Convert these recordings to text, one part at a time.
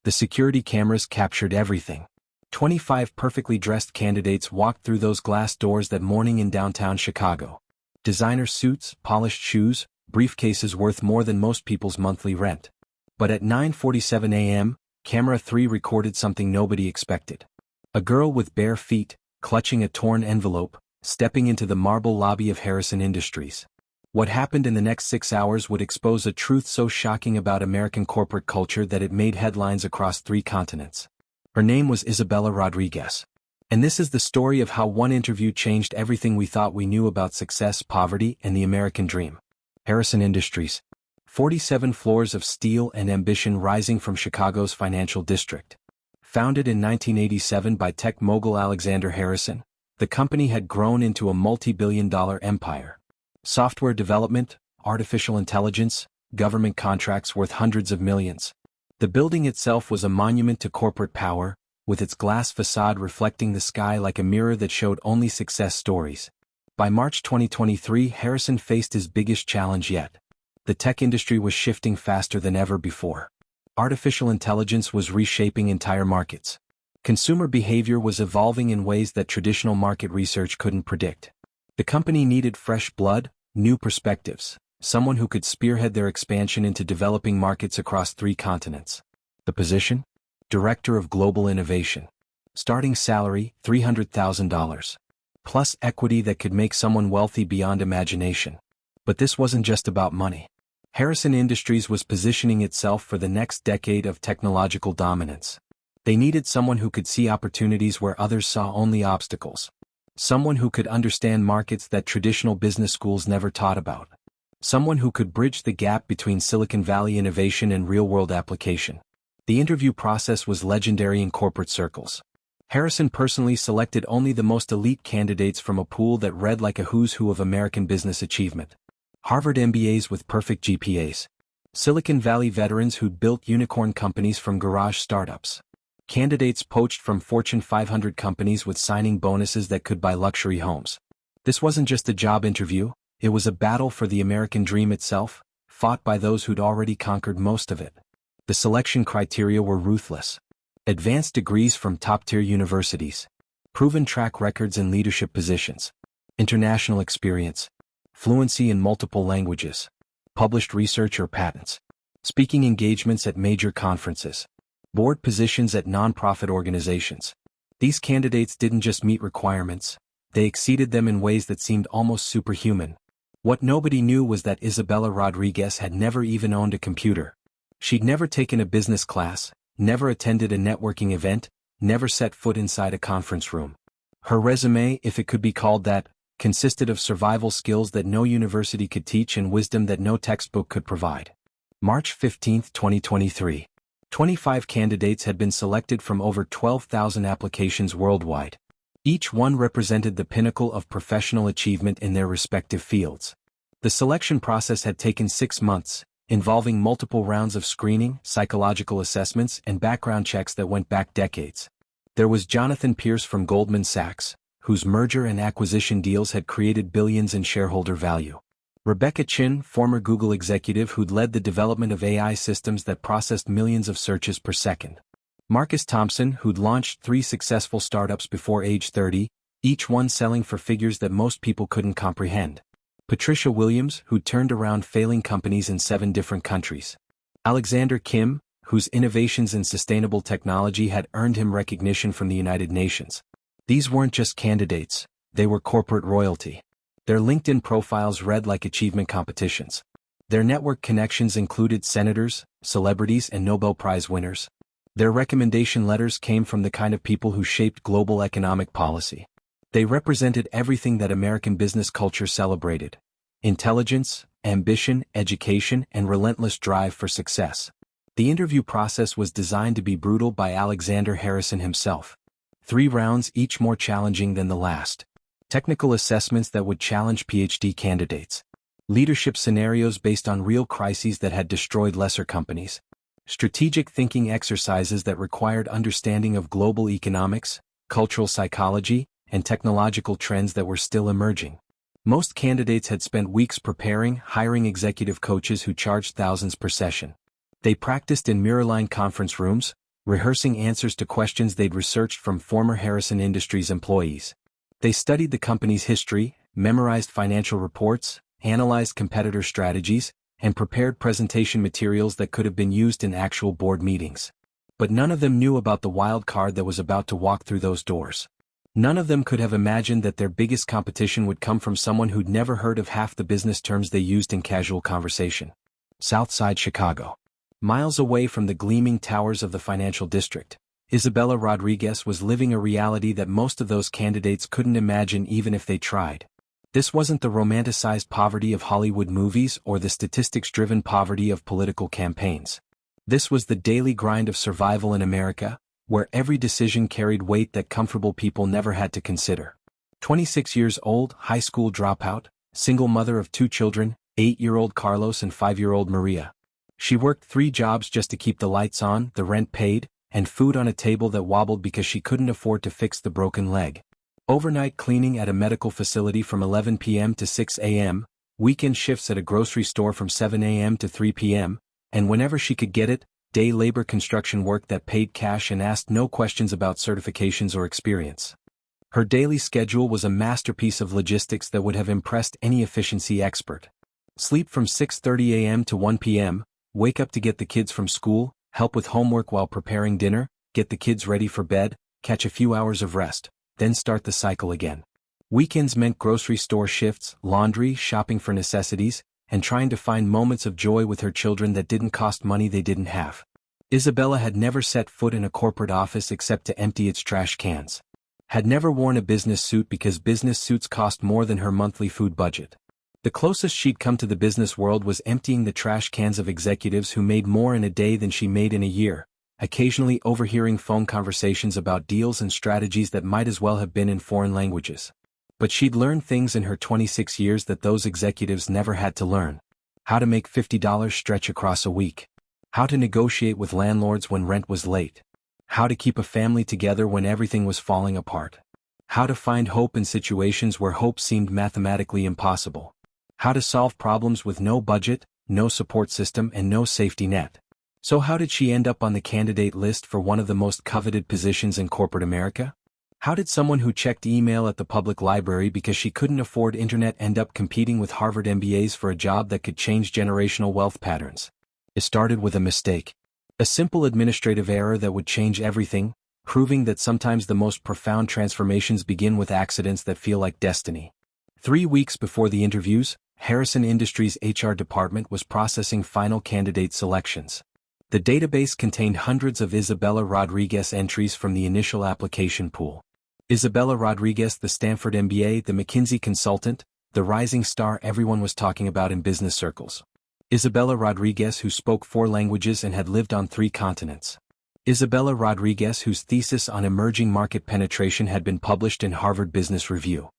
The security cameras captured everything. 25 perfectly dressed candidates walked through those glass doors that morning in downtown Chicago. Designer suits, polished shoes, briefcases worth more than most people's monthly rent. But at 9:47 a.m., camera 3 recorded something nobody expected. A girl with bare feet, clutching a torn envelope, stepping into the marble lobby of Harrison Industries. What happened in the next 6 hours would expose a truth so shocking about American corporate culture that it made headlines across 3 continents. Her name was Isabella Rodriguez. And this is the story of how one interview changed everything we thought we knew about success, poverty, and the American dream. Harrison Industries. 47 floors of steel and ambition rising from Chicago's financial district. Founded in 1987 by tech mogul Alexander Harrison, the company had grown into a multi-billion-dollar empire. Software development, artificial intelligence, government contracts worth hundreds of millions. The building itself was a monument to corporate power, with its glass facade reflecting the sky like a mirror that showed only success stories. By March 2023, Harrison faced his biggest challenge yet. The tech industry was shifting faster than ever before. Artificial intelligence was reshaping entire markets. Consumer behavior was evolving in ways that traditional market research couldn't predict. The company needed fresh blood, new perspectives, someone who could spearhead their expansion into developing markets across 3 continents. The position? Director of Global Innovation. Starting salary, $300,000. Plus equity that could make someone wealthy beyond imagination. But this wasn't just about money. Harrison Industries was positioning itself for the next decade of technological dominance. They needed someone who could see opportunities where others saw only obstacles. Someone who could understand markets that traditional business schools never taught about. Someone who could bridge the gap between Silicon Valley innovation and real-world application. The interview process was legendary in corporate circles. Harrison personally selected only the most elite candidates from a pool that read like a who's who of American business achievement. Harvard MBAs with perfect GPAs. Silicon Valley veterans who'd built unicorn companies from garage startups. Candidates poached from Fortune 500 companies with signing bonuses that could buy luxury homes. This wasn't just a job interview, it was a battle for the American dream itself, fought by those who'd already conquered most of it. The selection criteria were ruthless. Advanced degrees from top-tier universities. Proven track records in leadership positions. International experience. Fluency in multiple languages. Published research or patents. Speaking engagements at major conferences. Board positions at nonprofit organizations. These candidates didn't just meet requirements, they exceeded them in ways that seemed almost superhuman. What nobody knew was that Isabella Rodriguez had never even owned a computer. She'd never taken a business class, never attended a networking event, never set foot inside a conference room. Her resume, if it could be called that, consisted of survival skills that no university could teach and wisdom that no textbook could provide. March 15, 2023. 25 candidates had been selected from over 12,000 applications worldwide. Each one represented the pinnacle of professional achievement in their respective fields. The selection process had taken 6 months, involving multiple rounds of screening, psychological assessments, and background checks that went back decades. There was Jonathan Pierce from Goldman Sachs, whose merger and acquisition deals had created billions in shareholder value. Rebecca Chin, former Google executive who'd led the development of AI systems that processed millions of searches per second. Marcus Thompson, who'd launched 3 successful startups before age 30, each one selling for figures that most people couldn't comprehend. Patricia Williams, who'd turned around failing companies in 7 different countries. Alexander Kim, whose innovations in sustainable technology had earned him recognition from the United Nations. These weren't just candidates, they were corporate royalty. Their LinkedIn profiles read like achievement competitions. Their network connections included senators, celebrities, and Nobel Prize winners. Their recommendation letters came from the kind of people who shaped global economic policy. They represented everything that American business culture celebrated: intelligence, ambition, education, and relentless drive for success. The interview process was designed to be brutal by Alexander Harrison himself. 3 rounds, each more challenging than the last. Technical assessments that would challenge PhD candidates. Leadership scenarios based on real crises that had destroyed lesser companies. Strategic thinking exercises that required understanding of global economics, cultural psychology, and technological trends that were still emerging. Most candidates had spent weeks preparing, hiring executive coaches who charged thousands per session. They practiced in mirror-lined conference rooms, rehearsing answers to questions they'd researched from former Harrison Industries employees. They studied the company's history, memorized financial reports, analyzed competitor strategies, and prepared presentation materials that could have been used in actual board meetings. But none of them knew about the wild card that was about to walk through those doors. None of them could have imagined that their biggest competition would come from someone who'd never heard of half the business terms they used in casual conversation. Southside Chicago. Miles away from the gleaming towers of the financial district, Isabella Rodriguez was living a reality that most of those candidates couldn't imagine even if they tried. This wasn't the romanticized poverty of Hollywood movies or the statistics-driven poverty of political campaigns. This was the daily grind of survival in America, where every decision carried weight that comfortable people never had to consider. 26 years old, high school dropout, single mother of 2 children, 8-year-old Carlos and 5-year-old Maria. She worked 3 jobs just to keep the lights on, the rent paid, and food on a table that wobbled because she couldn't afford to fix the broken leg. Overnight cleaning at a medical facility from 11 p.m. to 6 a.m., weekend shifts at a grocery store from 7 a.m. to 3 p.m., and whenever she could get it, day labor construction work that paid cash and asked no questions about certifications or experience. Her daily schedule was a masterpiece of logistics that would have impressed any efficiency expert. Sleep from 6:30 a.m. to 1 p.m., wake up to get the kids from school, help with homework while preparing dinner, get the kids ready for bed, catch a few hours of rest, then start the cycle again. Weekends meant grocery store shifts, laundry, shopping for necessities, and trying to find moments of joy with her children that didn't cost money they didn't have. Isabella had never set foot in a corporate office except to empty its trash cans. Had never worn a business suit because business suits cost more than her monthly food budget. The closest she'd come to the business world was emptying the trash cans of executives who made more in a day than she made in a year, occasionally overhearing phone conversations about deals and strategies that might as well have been in foreign languages. But she'd learned things in her 26 years that those executives never had to learn. How to make $50 stretch across a week. How to negotiate with landlords when rent was late. How to keep a family together when everything was falling apart. How to find hope in situations where hope seemed mathematically impossible. How to solve problems with no budget, no support system, and no safety net. So how did she end up on the candidate list for one of the most coveted positions in corporate America? How did someone who checked email at the public library because she couldn't afford internet end up competing with Harvard MBAs for a job that could change generational wealth patterns? It started with a mistake. A simple administrative error that would change everything, proving that sometimes the most profound transformations begin with accidents that feel like destiny. 3 weeks before the interviews, Harrison Industries' HR department was processing final candidate selections. The database contained hundreds of Isabella Rodriguez entries from the initial application pool. Isabella Rodriguez, the Stanford MBA, the McKinsey consultant, the rising star everyone was talking about in business circles. Isabella Rodriguez, who spoke 4 languages and had lived on 3 continents. Isabella Rodriguez, whose thesis on emerging market penetration had been published in Harvard Business Review.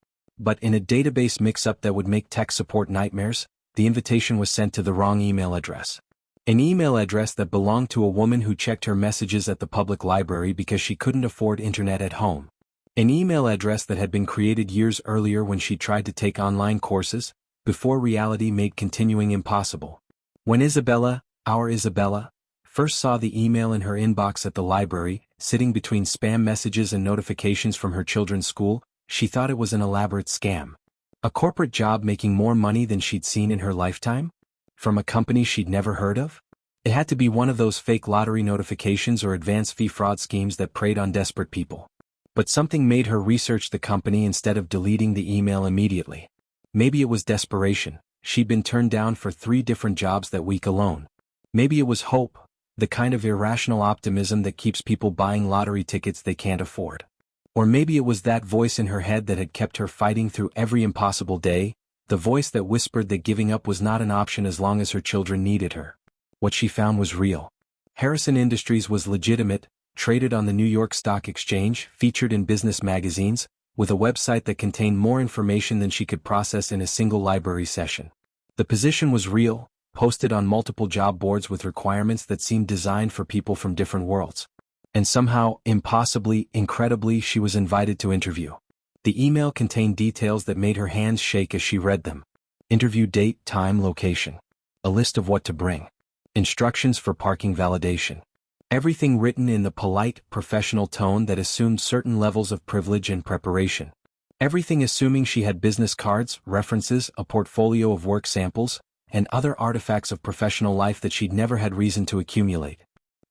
But in a database mix-up that would make tech support nightmares, the invitation was sent to the wrong email address. An email address that belonged to a woman who checked her messages at the public library because she couldn't afford internet at home. An email address that had been created years earlier when she tried to take online courses, before reality made continuing impossible. When Isabella, our Isabella, first saw the email in her inbox at the library, sitting between spam messages and notifications from her children's school, she thought it was an elaborate scam. A corporate job making more money than she'd seen in her lifetime? From a company she'd never heard of? It had to be one of those fake lottery notifications or advance fee fraud schemes that preyed on desperate people. But something made her research the company instead of deleting the email immediately. Maybe it was desperation. She'd been turned down for 3 different jobs that week alone. Maybe it was hope, the kind of irrational optimism that keeps people buying lottery tickets they can't afford. Or maybe it was that voice in her head that had kept her fighting through every impossible day, the voice that whispered that giving up was not an option as long as her children needed her. What she found was real. Harrison Industries was legitimate, traded on the New York Stock Exchange, featured in business magazines, with a website that contained more information than she could process in a single library session. The position was real, posted on multiple job boards with requirements that seemed designed for people from different worlds. And somehow, impossibly, incredibly, she was invited to interview. The email contained details that made her hands shake as she read them. Interview date, time, location. A list of what to bring. Instructions for parking validation. Everything written in the polite, professional tone that assumed certain levels of privilege and preparation. Everything assuming she had business cards, references, a portfolio of work samples, and other artifacts of professional life that she'd never had reason to accumulate.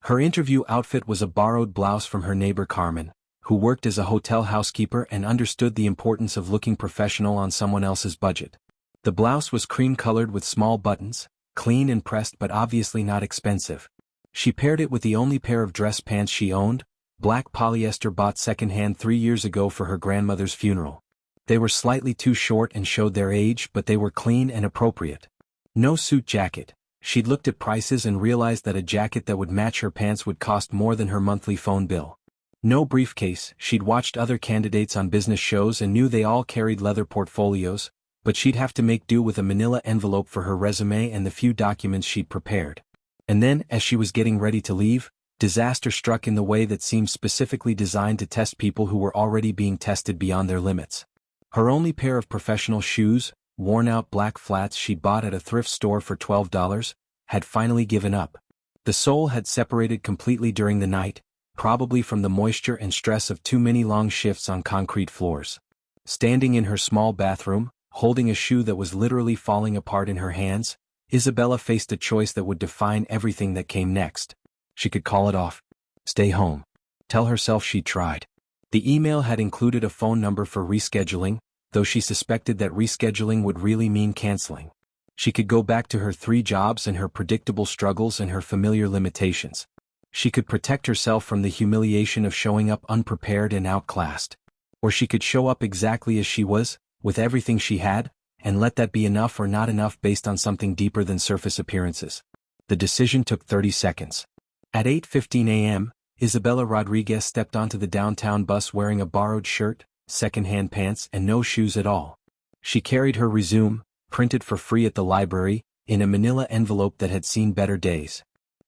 Her interview outfit was a borrowed blouse from her neighbor Carmen, who worked as a hotel housekeeper and understood the importance of looking professional on someone else's budget. The blouse was cream-colored with small buttons, clean and pressed but obviously not expensive. She paired it with the only pair of dress pants she owned, black polyester bought secondhand 3 years ago for her grandmother's funeral. They were slightly too short and showed their age, but they were clean and appropriate. No suit jacket. She'd looked at prices and realized that a jacket that would match her pants would cost more than her monthly phone bill. No briefcase. She'd watched other candidates on business shows and knew they all carried leather portfolios, but she'd have to make do with a manila envelope for her resume and the few documents she'd prepared. And then, as she was getting ready to leave, disaster struck in the way that seemed specifically designed to test people who were already being tested beyond their limits. Her only pair of professional shoes, worn-out black flats she'd bought at a thrift store for $12, had finally given up. The sole had separated completely during the night, probably from the moisture and stress of too many long shifts on concrete floors. Standing in her small bathroom, holding a shoe that was literally falling apart in her hands, Isabella faced a choice that would define everything that came next. She could call it off. Stay home. Tell herself she'd tried. The email had included a phone number for rescheduling, though she suspected that rescheduling would really mean canceling. She could go back to her 3 jobs and her predictable struggles and her familiar limitations. She could protect herself from the humiliation of showing up unprepared and outclassed. Or she could show up exactly as she was, with everything she had, and let that be enough or not enough based on something deeper than surface appearances. The decision took 30 seconds. At 8:15 a.m., Isabella Rodriguez stepped onto the downtown bus wearing a borrowed shirt, second-hand pants and no shoes at all. She carried her resume, printed for free at the library, in a manila envelope that had seen better days.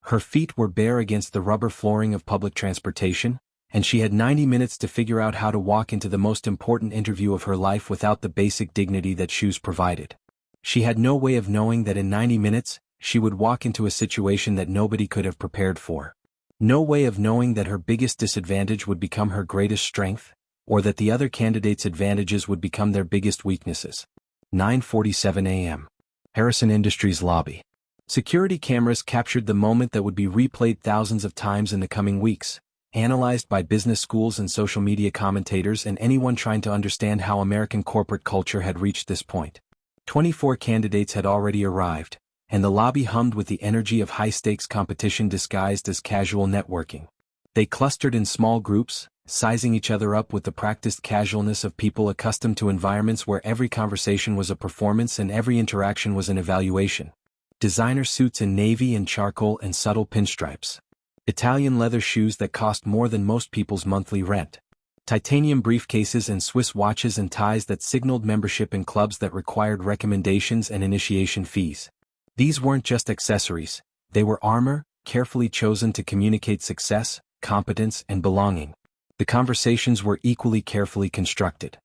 Her feet were bare against the rubber flooring of public transportation, and she had 90 minutes to figure out how to walk into the most important interview of her life without the basic dignity that shoes provided. She had no way of knowing that in 90 minutes, she would walk into a situation that nobody could have prepared for. No way of knowing that her biggest disadvantage would become her greatest strength, or that the other candidates' advantages would become their biggest weaknesses. 9:47 a.m. Harrison Industries lobby. Security cameras captured the moment that would be replayed thousands of times in the coming weeks, analyzed by business schools and social media commentators and anyone trying to understand how American corporate culture had reached this point. 24 candidates had already arrived, and the lobby hummed with the energy of high-stakes competition disguised as casual networking. They clustered in small groups, sizing each other up with the practiced casualness of people accustomed to environments where every conversation was a performance and every interaction was an evaluation. Designer suits in navy and charcoal and subtle pinstripes. Italian leather shoes that cost more than most people's monthly rent. Titanium briefcases and Swiss watches and ties that signaled membership in clubs that required recommendations and initiation fees. These weren't just accessories, they were armor, carefully chosen to communicate success, competence, and belonging. The conversations were equally carefully constructed.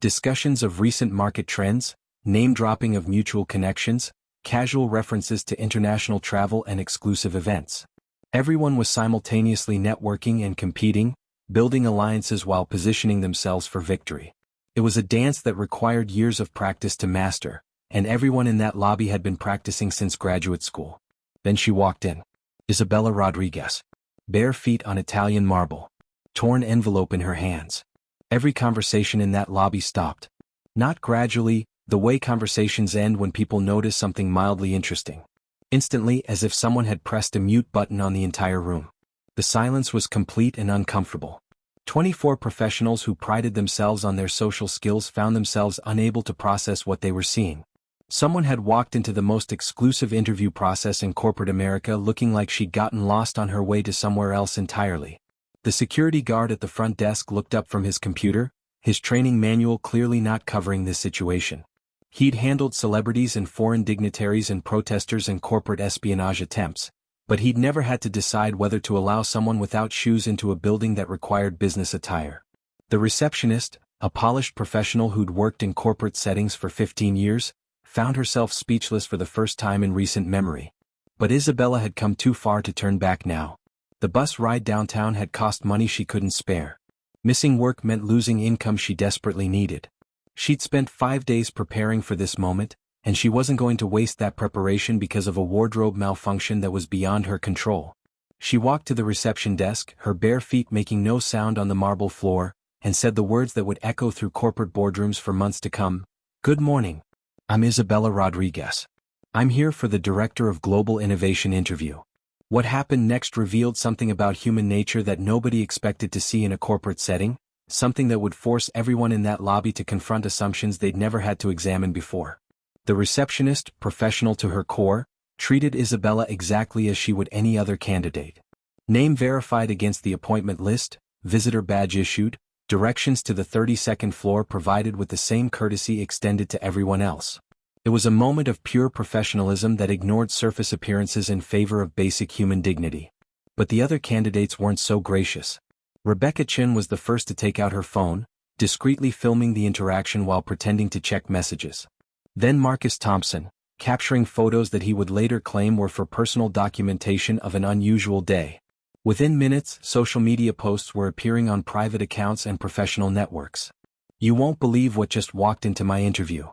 Discussions of recent market trends, name-dropping of mutual connections, casual references to international travel and exclusive events. Everyone was simultaneously networking and competing, building alliances while positioning themselves for victory. It was a dance that required years of practice to master, and everyone in that lobby had been practicing since graduate school. Then she walked in. Isabella Rodriguez. Bare feet on Italian marble. Torn envelope in her hands. Every conversation in that lobby stopped. Not gradually, the way conversations end when people notice something mildly interesting. Instantly, as if someone had pressed a mute button on the entire room. The silence was complete and uncomfortable. 24 professionals who prided themselves on their social skills found themselves unable to process what they were seeing. Someone had walked into the most exclusive interview process in corporate America looking like she'd gotten lost on her way to somewhere else entirely. The security guard at the front desk looked up from his computer, his training manual clearly not covering this situation. He'd handled celebrities and foreign dignitaries and protesters and corporate espionage attempts, but he'd never had to decide whether to allow someone without shoes into a building that required business attire. The receptionist, a polished professional who'd worked in corporate settings for 15 years, found herself speechless for the first time in recent memory. But Isabella had come too far to turn back now. The bus ride downtown had cost money she couldn't spare. Missing work meant losing income she desperately needed. She'd spent 5 days preparing for this moment, and she wasn't going to waste that preparation because of a wardrobe malfunction that was beyond her control. She walked to the reception desk, her bare feet making no sound on the marble floor, and said the words that would echo through corporate boardrooms for months to come. "Good morning. I'm Isabella Rodriguez. I'm here for the Director of Global Innovation interview." What happened next revealed something about human nature that nobody expected to see in a corporate setting, something that would force everyone in that lobby to confront assumptions they'd never had to examine before. The receptionist, professional to her core, treated Isabella exactly as she would any other candidate. Name verified against the appointment list, visitor badge issued, directions to the 32nd floor provided with the same courtesy extended to everyone else. It was a moment of pure professionalism that ignored surface appearances in favor of basic human dignity. But the other candidates weren't so gracious. Rebecca Chin was the first to take out her phone, discreetly filming the interaction while pretending to check messages. Then Marcus Thompson, capturing photos that he would later claim were for personal documentation of an unusual day. Within minutes, social media posts were appearing on private accounts and professional networks. "You won't believe what just walked into my interview.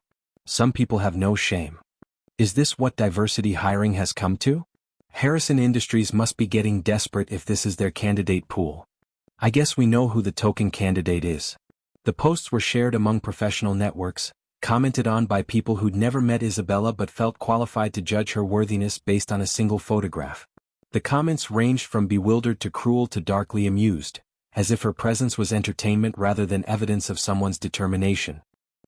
Some people have no shame. Is this what diversity hiring has come to? Harrison Industries must be getting desperate if this is their candidate pool. I guess we know who the token candidate is." The posts were shared among professional networks, commented on by people who'd never met Isabella but felt qualified to judge her worthiness based on a single photograph. The comments ranged from bewildered to cruel to darkly amused, as if her presence was entertainment rather than evidence of someone's determination.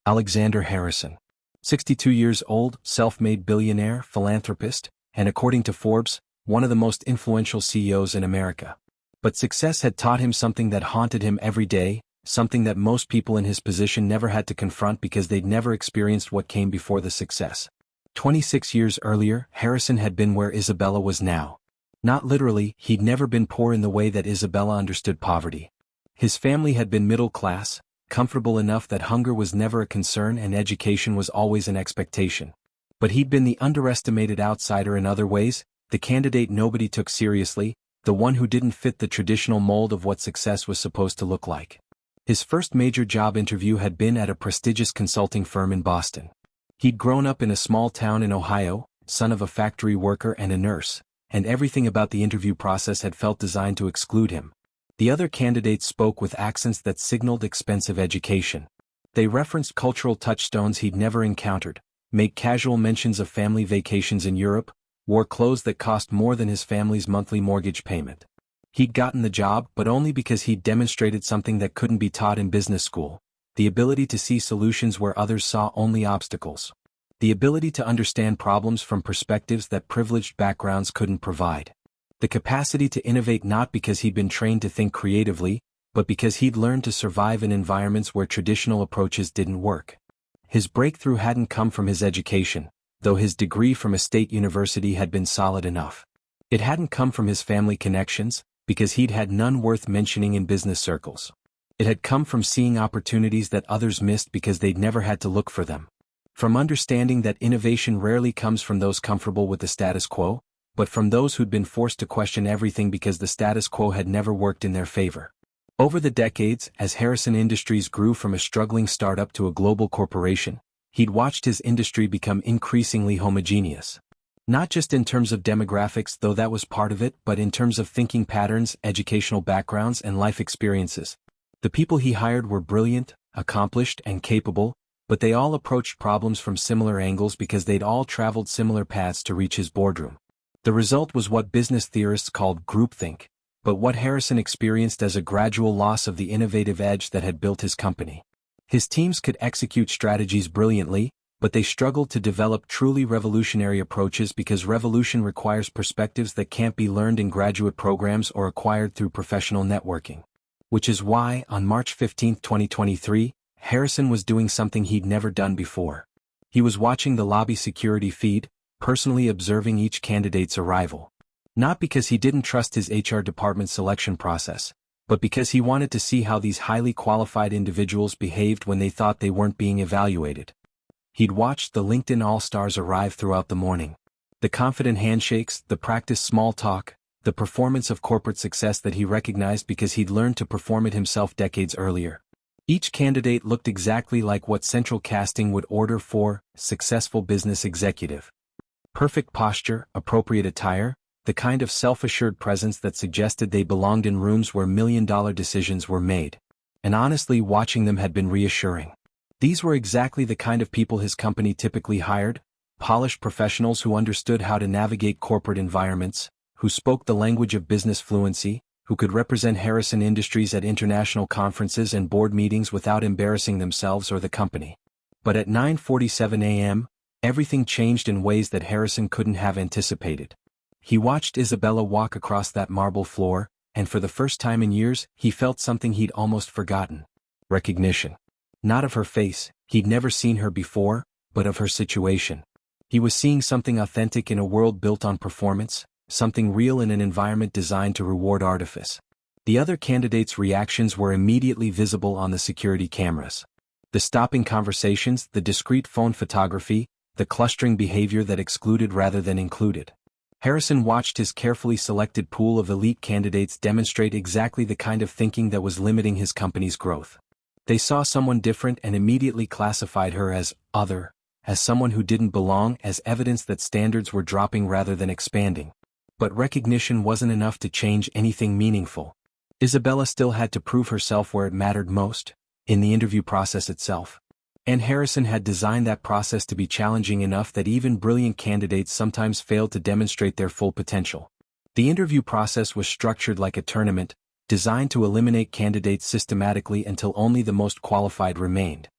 Alexander Harrison. 62 years old, self-made billionaire, philanthropist, and according to Forbes, one of the most influential CEOs in America. But success had taught him something that haunted him every day, something that most people in his position never had to confront because they'd never experienced what came before the success. 26 years earlier, Harrison had been where Isabella was now. Not literally, he'd never been poor in the way that Isabella understood poverty. His family had been middle class, comfortable enough that hunger was never a concern and education was always an expectation. But he'd been the underestimated outsider in other ways, the candidate nobody took seriously, the one who didn't fit the traditional mold of what success was supposed to look like. His first major job interview had been at a prestigious consulting firm in Boston. He'd grown up in a small town in Ohio, son of a factory worker and a nurse, and everything about the interview process had felt designed to exclude him. The other candidates spoke with accents that signaled expensive education. They referenced cultural touchstones he'd never encountered, made casual mentions of family vacations in Europe, wore clothes that cost more than his family's monthly mortgage payment. He'd gotten the job but only because he'd demonstrated something that couldn't be taught in business school, the ability to see solutions where others saw only obstacles. The ability to understand problems from perspectives that privileged backgrounds couldn't provide. The capacity to innovate not because he'd been trained to think creatively, but because he'd learned to survive in environments where traditional approaches didn't work. His breakthrough hadn't come from his education, though his degree from a state university had been solid enough. It hadn't come from his family connections, because he'd had none worth mentioning in business circles. It had come from seeing opportunities that others missed because they'd never had to look for them. From understanding that innovation rarely comes from those comfortable with the status quo, but from those who'd been forced to question everything because the status quo had never worked in their favor. Over the decades, as Harrison Industries grew from a struggling startup to a global corporation, he'd watched his industry become increasingly homogeneous. Not just in terms of demographics, though that was part of it, but in terms of thinking patterns, educational backgrounds, and life experiences. The people he hired were brilliant, accomplished, and capable, but they all approached problems from similar angles because they'd all traveled similar paths to reach his boardroom. The result was what business theorists called groupthink, but what Harrison experienced as a gradual loss of the innovative edge that had built his company. His teams could execute strategies brilliantly, but they struggled to develop truly revolutionary approaches because revolution requires perspectives that can't be learned in graduate programs or acquired through professional networking. Which is why, on March 15, 2023, Harrison was doing something he'd never done before. He was watching the lobby security feed, personally observing each candidate's arrival. Not because he didn't trust his HR department's selection process, but because he wanted to see how these highly qualified individuals behaved when they thought they weren't being evaluated. He'd watched the LinkedIn all-stars arrive throughout the morning. The confident handshakes, the practiced small talk, the performance of corporate success that he recognized because he'd learned to perform it himself decades earlier. Each candidate looked exactly like what central casting would order for successful business executive. Perfect posture, appropriate attire, the kind of self-assured presence that suggested they belonged in rooms where million-dollar decisions were made. And honestly, watching them had been reassuring. These were exactly the kind of people his company typically hired, polished professionals who understood how to navigate corporate environments, who spoke the language of business fluency, who could represent Harrison Industries at international conferences and board meetings without embarrassing themselves or the company. But at 9:47 a.m., everything changed in ways that Harrison couldn't have anticipated. He watched Isabella walk across that marble floor, and for the first time in years, he felt something he'd almost forgotten. Recognition. Not of her face, he'd never seen her before, but of her situation. He was seeing something authentic in a world built on performance, something real in an environment designed to reward artifice. The other candidates' reactions were immediately visible on the security cameras. The stopping conversations, the discreet phone photography, the clustering behavior that excluded rather than included. Harrison watched his carefully selected pool of elite candidates demonstrate exactly the kind of thinking that was limiting his company's growth. They saw someone different and immediately classified her as other, as someone who didn't belong, as evidence that standards were dropping rather than expanding. But recognition wasn't enough to change anything meaningful. Isabella still had to prove herself where it mattered most, in the interview process itself. And Harrison had designed that process to be challenging enough that even brilliant candidates sometimes failed to demonstrate their full potential. The interview process was structured like a tournament, designed to eliminate candidates systematically until only the most qualified remained.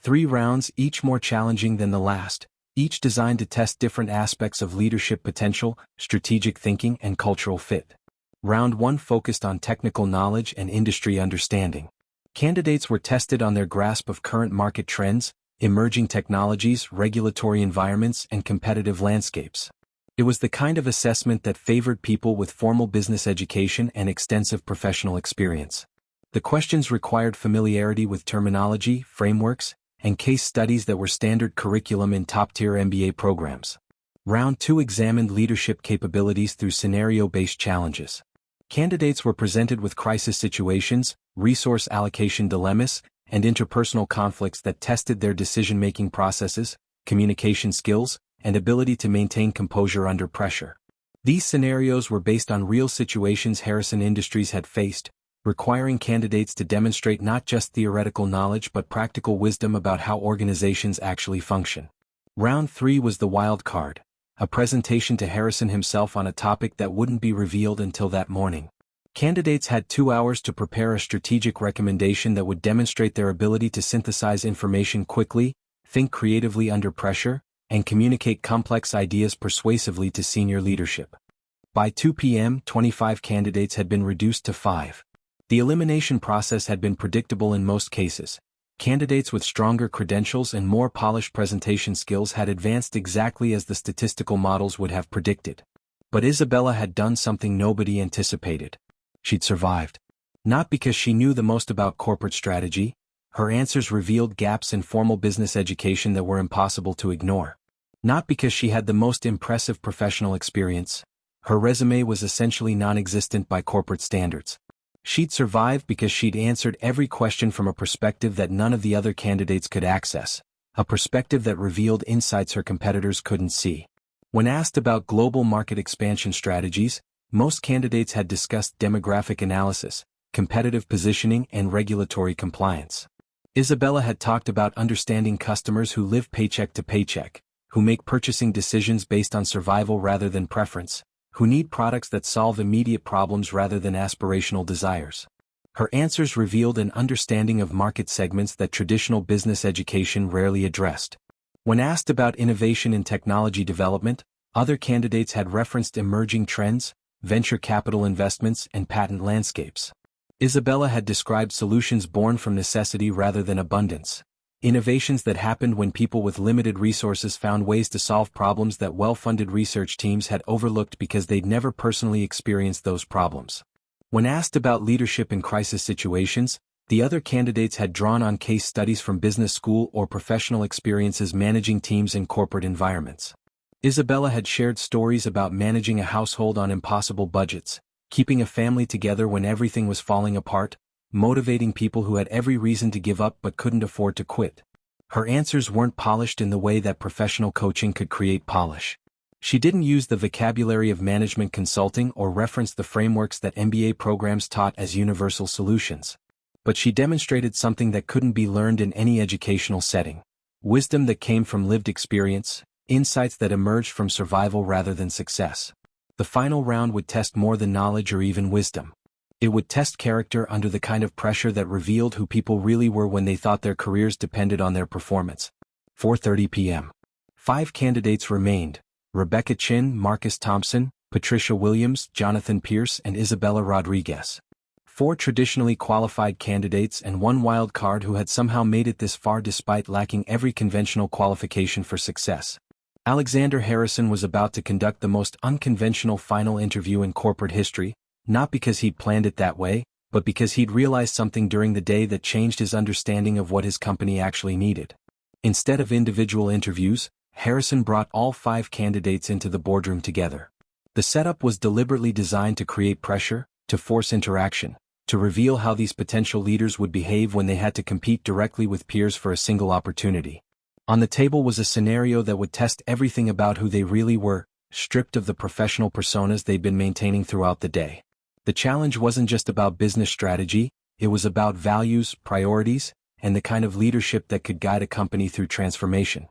3 rounds, each more challenging than the last, each designed to test different aspects of leadership potential, strategic thinking, and cultural fit. Round 1 focused on technical knowledge and industry understanding. Candidates were tested on their grasp of current market trends, emerging technologies, regulatory environments, and competitive landscapes. It was the kind of assessment that favored people with formal business education and extensive professional experience. The questions required familiarity with terminology, frameworks, and case studies that were standard curriculum in top-tier MBA programs. Round 2 examined leadership capabilities through scenario-based challenges. Candidates were presented with crisis situations, resource allocation dilemmas, and interpersonal conflicts that tested their decision-making processes, communication skills, and ability to maintain composure under pressure. These scenarios were based on real situations Harrison Industries had faced, requiring candidates to demonstrate not just theoretical knowledge but practical wisdom about how organizations actually function. Round 3 was the wild card, a presentation to Harrison himself on a topic that wouldn't be revealed until that morning. Candidates had 2 hours to prepare a strategic recommendation that would demonstrate their ability to synthesize information quickly, think creatively under pressure, and communicate complex ideas persuasively to senior leadership. By 2 p.m., 25 candidates had been reduced to 5. The elimination process had been predictable in most cases. Candidates with stronger credentials and more polished presentation skills had advanced exactly as the statistical models would have predicted. But Isabella had done something nobody anticipated. She'd survived. Not because she knew the most about corporate strategy, her answers revealed gaps in formal business education that were impossible to ignore. Not because she had the most impressive professional experience, her resume was essentially non-existent by corporate standards. She'd survived because she'd answered every question from a perspective that none of the other candidates could access, a perspective that revealed insights her competitors couldn't see. When asked about global market expansion strategies, most candidates had discussed demographic analysis, competitive positioning, and regulatory compliance. Isabella had talked about understanding customers who live paycheck to paycheck, who make purchasing decisions based on survival rather than preference, who need products that solve immediate problems rather than aspirational desires. Her answers revealed an understanding of market segments that traditional business education rarely addressed. When asked about innovation in technology development, other candidates had referenced emerging trends, venture capital investments, and patent landscapes. Isabella had described solutions born from necessity rather than abundance. Innovations that happened when people with limited resources found ways to solve problems that well-funded research teams had overlooked because they'd never personally experienced those problems. When asked about leadership in crisis situations, the other candidates had drawn on case studies from business school or professional experiences managing teams in corporate environments. Isabella had shared stories about managing a household on impossible budgets, keeping a family together when everything was falling apart, motivating people who had every reason to give up but couldn't afford to quit. Her answers weren't polished in the way that professional coaching could create polish. She didn't use the vocabulary of management consulting or reference the frameworks that MBA programs taught as universal solutions. But she demonstrated something that couldn't be learned in any educational setting. Wisdom that came from lived experience, insights that emerged from survival rather than success. The final round would test more than knowledge or even wisdom. It would test character under the kind of pressure that revealed who people really were when they thought their careers depended on their performance. 4:30 p.m. 5 candidates remained: Rebecca Chin, Marcus Thompson, Patricia Williams, Jonathan Pierce, and Isabella Rodriguez. 4 traditionally qualified candidates and 1 wild card who had somehow made it this far despite lacking every conventional qualification for success. Alexander Harrison was about to conduct the most unconventional final interview in corporate history, not because he'd planned it that way, but because he'd realized something during the day that changed his understanding of what his company actually needed. Instead of individual interviews, Harrison brought all 5 candidates into the boardroom together. The setup was deliberately designed to create pressure, to force interaction, to reveal how these potential leaders would behave when they had to compete directly with peers for a single opportunity. On the table was a scenario that would test everything about who they really were, stripped of the professional personas they'd been maintaining throughout the day. The challenge wasn't just about business strategy, it was about values, priorities, and the kind of leadership that could guide a company through transformation.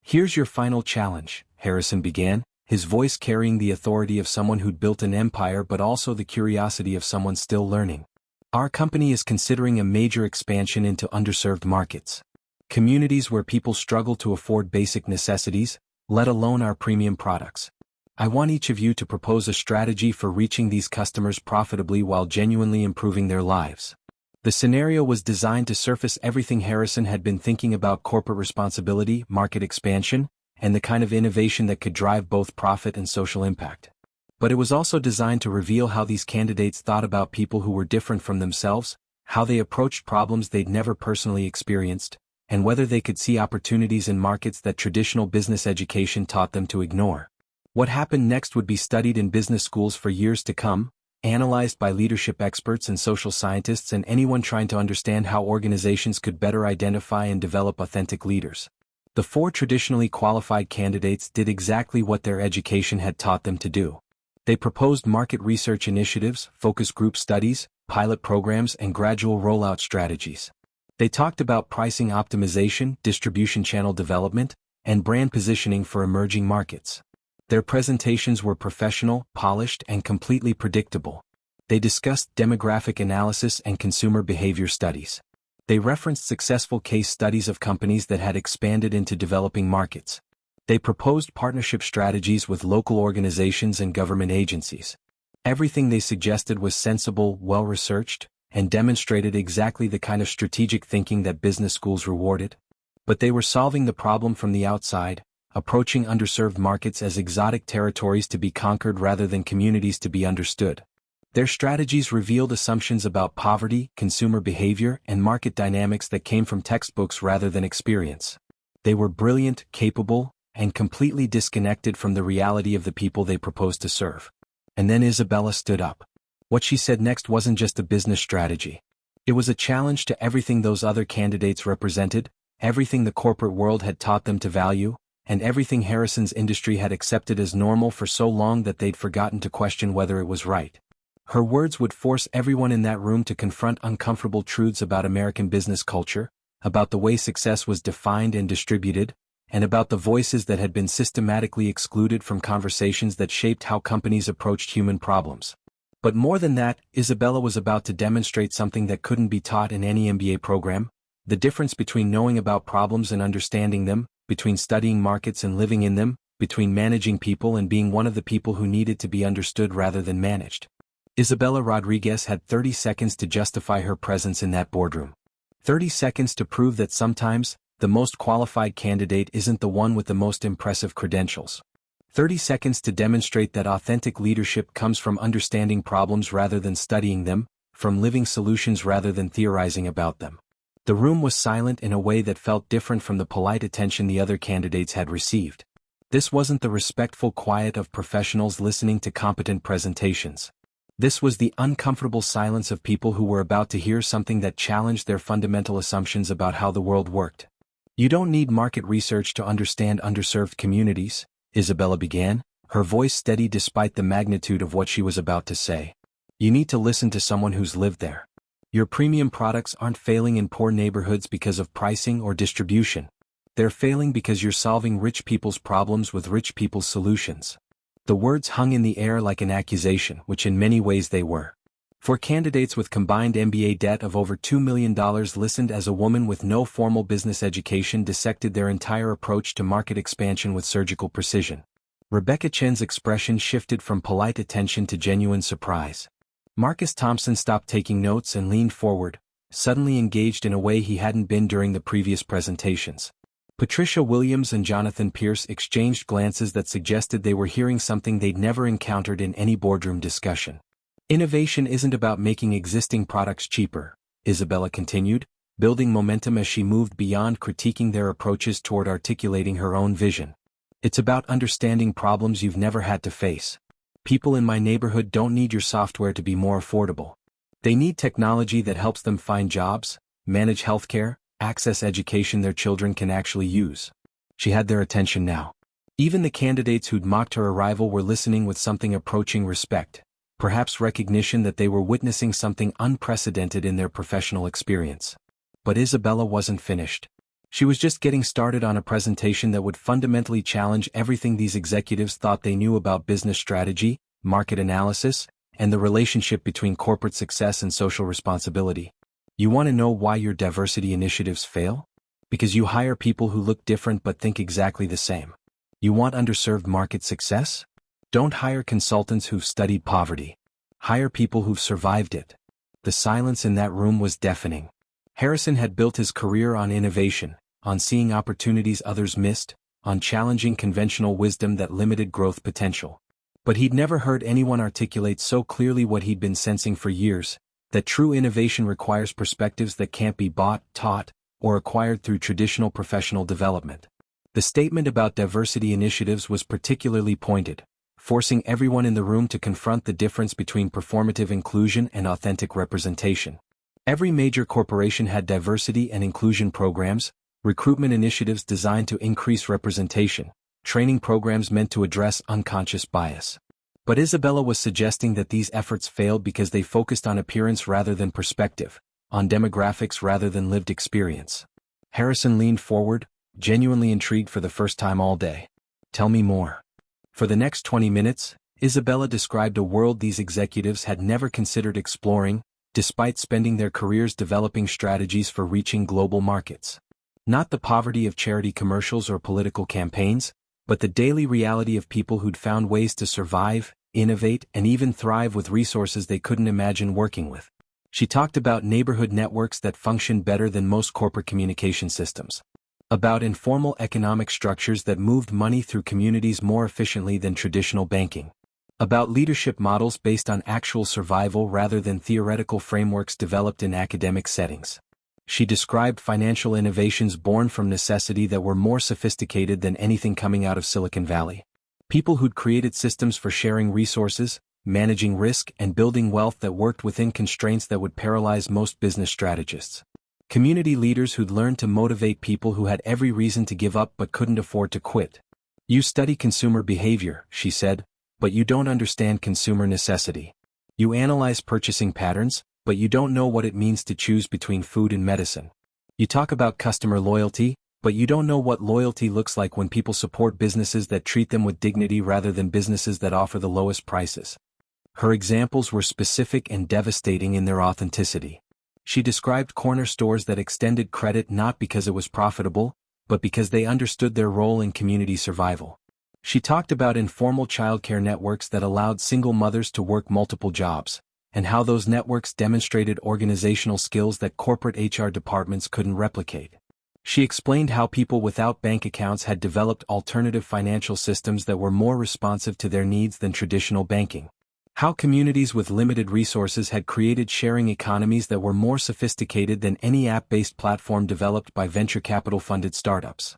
"Here's your final challenge," Harrison began, his voice carrying the authority of someone who'd built an empire but also the curiosity of someone still learning. "Our company is considering a major expansion into underserved markets. Communities where people struggle to afford basic necessities, let alone our premium products. I want each of you to propose a strategy for reaching these customers profitably while genuinely improving their lives." The scenario was designed to surface everything Harrison had been thinking about: corporate responsibility, market expansion, and the kind of innovation that could drive both profit and social impact. But it was also designed to reveal how these candidates thought about people who were different from themselves, how they approached problems they'd never personally experienced, and whether they could see opportunities in markets that traditional business education taught them to ignore. What happened next would be studied in business schools for years to come, analyzed by leadership experts and social scientists and anyone trying to understand how organizations could better identify and develop authentic leaders. The 4 traditionally qualified candidates did exactly what their education had taught them to do. They proposed market research initiatives, focus group studies, pilot programs, and gradual rollout strategies. They talked about pricing optimization, distribution channel development, and brand positioning for emerging markets. Their presentations were professional, polished, and completely predictable. They discussed demographic analysis and consumer behavior studies. They referenced successful case studies of companies that had expanded into developing markets. They proposed partnership strategies with local organizations and government agencies. Everything they suggested was sensible, well-researched, and demonstrated exactly the kind of strategic thinking that business schools rewarded. But they were solving the problem from the outside, approaching underserved markets as exotic territories to be conquered rather than communities to be understood. Their strategies revealed assumptions about poverty, consumer behavior, and market dynamics that came from textbooks rather than experience. They were brilliant, capable, and completely disconnected from the reality of the people they proposed to serve. And then Isabella stood up. What she said next wasn't just a business strategy. It was a challenge to everything those other candidates represented, everything the corporate world had taught them to value, and everything Harrison's industry had accepted as normal for so long that they'd forgotten to question whether it was right. Her words would force everyone in that room to confront uncomfortable truths about American business culture, about the way success was defined and distributed, and about the voices that had been systematically excluded from conversations that shaped how companies approached human problems. But more than that, Isabella was about to demonstrate something that couldn't be taught in any MBA program: the difference between knowing about problems and understanding them, between studying markets and living in them, between managing people and being one of the people who needed to be understood rather than managed. Isabella Rodriguez had 30 seconds to justify her presence in that boardroom. 30 seconds to prove that sometimes, the most qualified candidate isn't the one with the most impressive credentials. 30 seconds to demonstrate that authentic leadership comes from understanding problems rather than studying them, from living solutions rather than theorizing about them. The room was silent in a way that felt different from the polite attention the other candidates had received. This wasn't the respectful quiet of professionals listening to competent presentations. This was the uncomfortable silence of people who were about to hear something that challenged their fundamental assumptions about how the world worked. You don't need market research to understand underserved communities, Isabella began, her voice steady despite the magnitude of what she was about to say. You need to listen to someone who's lived there. Your premium products aren't failing in poor neighborhoods because of pricing or distribution. They're failing because you're solving rich people's problems with rich people's solutions. The words hung in the air like an accusation, which in many ways they were. For candidates with combined MBA debt of over $2 million listened as a woman with no formal business education dissected their entire approach to market expansion with surgical precision. Rebecca Chen's expression shifted from polite attention to genuine surprise. Marcus Thompson stopped taking notes and leaned forward, suddenly engaged in a way he hadn't been during the previous presentations. Patricia Williams and Jonathan Pierce exchanged glances that suggested they were hearing something they'd never encountered in any boardroom discussion. Innovation isn't about making existing products cheaper, Isabella continued, building momentum as she moved beyond critiquing their approaches toward articulating her own vision. It's about understanding problems you've never had to face. People in my neighborhood don't need your software to be more affordable. They need technology that helps them find jobs, manage healthcare, access education their children can actually use. She had their attention now. Even the candidates who'd mocked her arrival were listening with something approaching respect, perhaps recognition that they were witnessing something unprecedented in their professional experience. But Isabella wasn't finished. She was just getting started on a presentation that would fundamentally challenge everything these executives thought they knew about business strategy, market analysis, and the relationship between corporate success and social responsibility. You want to know why your diversity initiatives fail? Because you hire people who look different but think exactly the same. You want underserved market success? Don't hire consultants who've studied poverty. Hire people who've survived it. The silence in that room was deafening. Harrison had built his career on innovation, on seeing opportunities others missed, on challenging conventional wisdom that limited growth potential. But he'd never heard anyone articulate so clearly what he'd been sensing for years, that true innovation requires perspectives that can't be bought, taught, or acquired through traditional professional development. The statement about diversity initiatives was particularly pointed, forcing everyone in the room to confront the difference between performative inclusion and authentic representation. Every major corporation had diversity and inclusion programs, recruitment initiatives designed to increase representation, training programs meant to address unconscious bias. But Isabella was suggesting that these efforts failed because they focused on appearance rather than perspective, on demographics rather than lived experience. Harrison leaned forward, genuinely intrigued for the first time all day. Tell me more. For the next 20 minutes, Isabella described a world these executives had never considered exploring, despite spending their careers developing strategies for reaching global markets. Not the poverty of charity commercials or political campaigns, but the daily reality of people who'd found ways to survive, innovate, and even thrive with resources they couldn't imagine working with. She talked about neighborhood networks that function better than most corporate communication systems. About informal economic structures that moved money through communities more efficiently than traditional banking. About leadership models based on actual survival rather than theoretical frameworks developed in academic settings. She described financial innovations born from necessity that were more sophisticated than anything coming out of Silicon Valley. People who'd created systems for sharing resources, managing risk, and building wealth that worked within constraints that would paralyze most business strategists. Community leaders who'd learned to motivate people who had every reason to give up but couldn't afford to quit. You study consumer behavior, she said, but you don't understand consumer necessity. You analyze purchasing patterns, but you don't know what it means to choose between food and medicine. You talk about customer loyalty, but you don't know what loyalty looks like when people support businesses that treat them with dignity rather than businesses that offer the lowest prices. Her examples were specific and devastating in their authenticity. She described corner stores that extended credit not because it was profitable, but because they understood their role in community survival. She talked about informal childcare networks that allowed single mothers to work multiple jobs, and how those networks demonstrated organizational skills that corporate HR departments couldn't replicate. She explained how people without bank accounts had developed alternative financial systems that were more responsive to their needs than traditional banking. How communities with limited resources had created sharing economies that were more sophisticated than any app-based platform developed by venture capital-funded startups.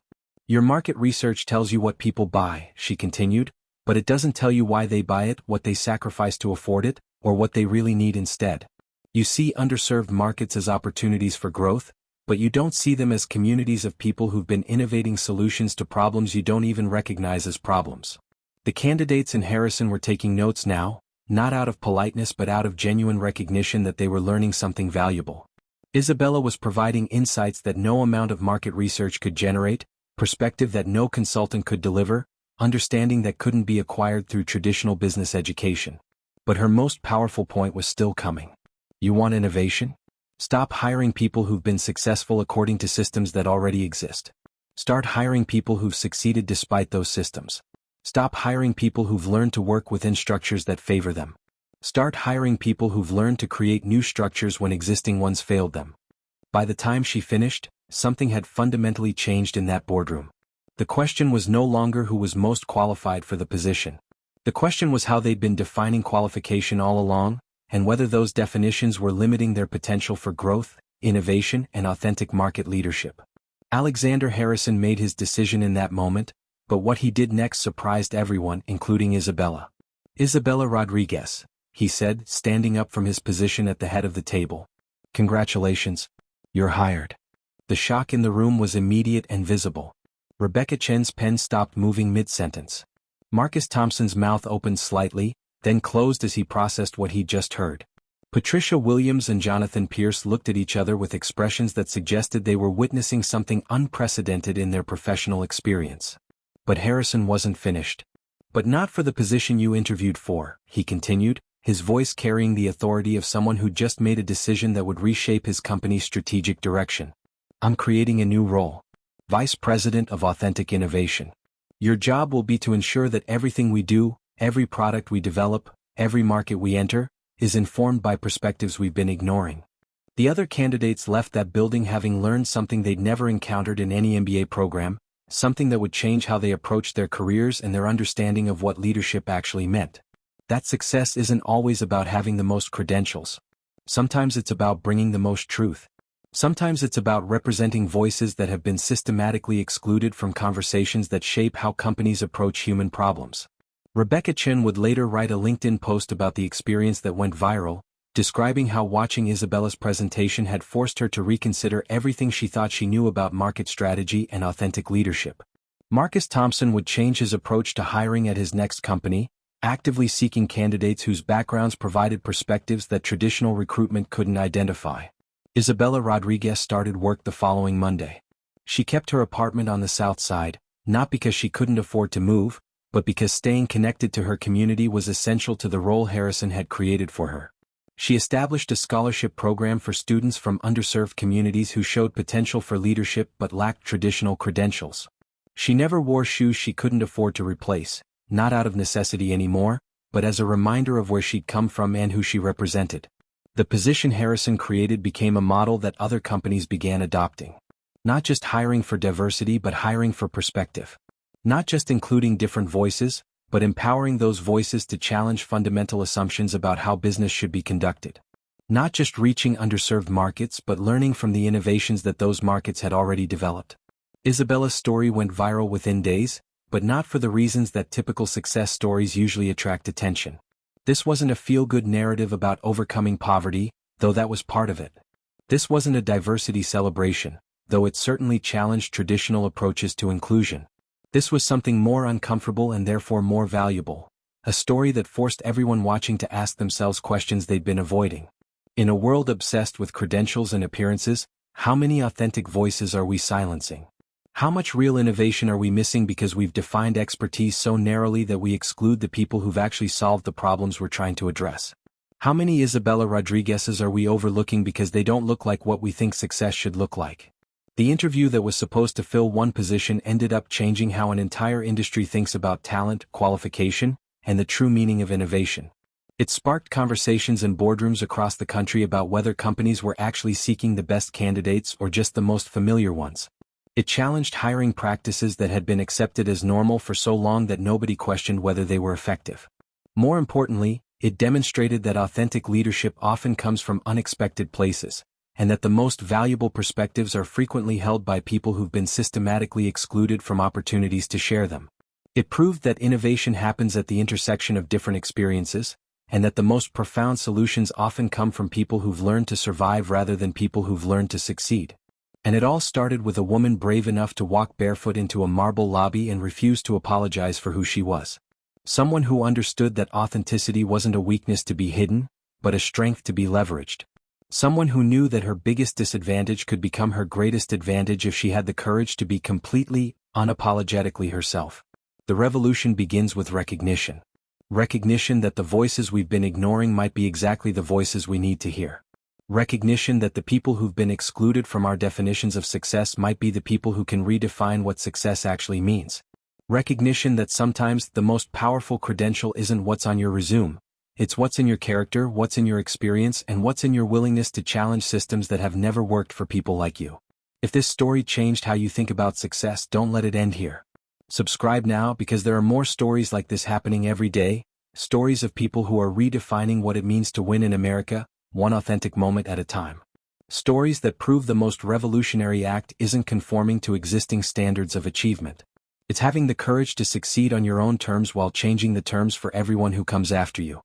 Your market research tells you what people buy, she continued, but it doesn't tell you why they buy it, what they sacrifice to afford it, or what they really need instead. You see underserved markets as opportunities for growth, but you don't see them as communities of people who've been innovating solutions to problems you don't even recognize as problems. The candidates in Harrison were taking notes now, not out of politeness but out of genuine recognition that they were learning something valuable. Isabella was providing insights that no amount of market research could generate, perspective that no consultant could deliver, understanding that couldn't be acquired through traditional business education. But her most powerful point was still coming. You want innovation? Stop hiring people who've been successful according to systems that already exist. Start hiring people who've succeeded despite those systems. Stop hiring people who've learned to work within structures that favor them. Start hiring people who've learned to create new structures when existing ones failed them. By the time she finished, something had fundamentally changed in that boardroom. The question was no longer who was most qualified for the position. The question was how they'd been defining qualification all along, and whether those definitions were limiting their potential for growth, innovation, and authentic market leadership. Alexander Harrison made his decision in that moment, but what he did next surprised everyone, including Isabella. Isabella Rodriguez, he said, standing up from his position at the head of the table. Congratulations. You're hired. The shock in the room was immediate and visible. Rebecca Chen's pen stopped moving mid-sentence. Marcus Thompson's mouth opened slightly, then closed as he processed what he'd just heard. Patricia Williams and Jonathan Pierce looked at each other with expressions that suggested they were witnessing something unprecedented in their professional experience. But Harrison wasn't finished. But not for the position you interviewed for, he continued, his voice carrying the authority of someone who'd just made a decision that would reshape his company's strategic direction. I'm creating a new role. Vice President of Authentic Innovation. Your job will be to ensure that everything we do, every product we develop, every market we enter, is informed by perspectives we've been ignoring. The other candidates left that building having learned something they'd never encountered in any MBA program, something that would change how they approached their careers and their understanding of what leadership actually meant. That success isn't always about having the most credentials. Sometimes it's about bringing the most truth. Sometimes it's about representing voices that have been systematically excluded from conversations that shape how companies approach human problems. Rebecca Chen would later write a LinkedIn post about the experience that went viral, describing how watching Isabella's presentation had forced her to reconsider everything she thought she knew about market strategy and authentic leadership. Marcus Thompson would change his approach to hiring at his next company, actively seeking candidates whose backgrounds provided perspectives that traditional recruitment couldn't identify. Isabella Rodriguez started work the following Monday. She kept her apartment on the south side, not because she couldn't afford to move, but because staying connected to her community was essential to the role Harrison had created for her. She established a scholarship program for students from underserved communities who showed potential for leadership but lacked traditional credentials. She never wore shoes she couldn't afford to replace, not out of necessity anymore, but as a reminder of where she'd come from and who she represented. The position Harrison created became a model that other companies began adopting. Not just hiring for diversity but hiring for perspective. Not just including different voices, but empowering those voices to challenge fundamental assumptions about how business should be conducted. Not just reaching underserved markets but learning from the innovations that those markets had already developed. Isabella's story went viral within days, but not for the reasons that typical success stories usually attract attention. This wasn't a feel-good narrative about overcoming poverty, though that was part of it. This wasn't a diversity celebration, though it certainly challenged traditional approaches to inclusion. This was something more uncomfortable and therefore more valuable, a story that forced everyone watching to ask themselves questions they'd been avoiding. In a world obsessed with credentials and appearances, how many authentic voices are we silencing? How much real innovation are we missing because we've defined expertise so narrowly that we exclude the people who've actually solved the problems we're trying to address? How many Isabella Rodriguez's are we overlooking because they don't look like what we think success should look like? The interview that was supposed to fill one position ended up changing how an entire industry thinks about talent, qualification, and the true meaning of innovation. It sparked conversations in boardrooms across the country about whether companies were actually seeking the best candidates or just the most familiar ones. It challenged hiring practices that had been accepted as normal for so long that nobody questioned whether they were effective. More importantly, it demonstrated that authentic leadership often comes from unexpected places, and that the most valuable perspectives are frequently held by people who've been systematically excluded from opportunities to share them. It proved that innovation happens at the intersection of different experiences, and that the most profound solutions often come from people who've learned to survive rather than people who've learned to succeed. And it all started with a woman brave enough to walk barefoot into a marble lobby and refuse to apologize for who she was. Someone who understood that authenticity wasn't a weakness to be hidden, but a strength to be leveraged. Someone who knew that her biggest disadvantage could become her greatest advantage if she had the courage to be completely, unapologetically herself. The revolution begins with recognition. Recognition that the voices we've been ignoring might be exactly the voices we need to hear. Recognition that the people who've been excluded from our definitions of success might be the people who can redefine what success actually means. Recognition that sometimes the most powerful credential isn't what's on your resume, it's what's in your character, what's in your experience, and what's in your willingness to challenge systems that have never worked for people like you. If this story changed how you think about success, don't let it end here. Subscribe now because there are more stories like this happening every day, stories of people who are redefining what it means to win in America, one authentic moment at a time. Stories that prove the most revolutionary act isn't conforming to existing standards of achievement. It's having the courage to succeed on your own terms while changing the terms for everyone who comes after you.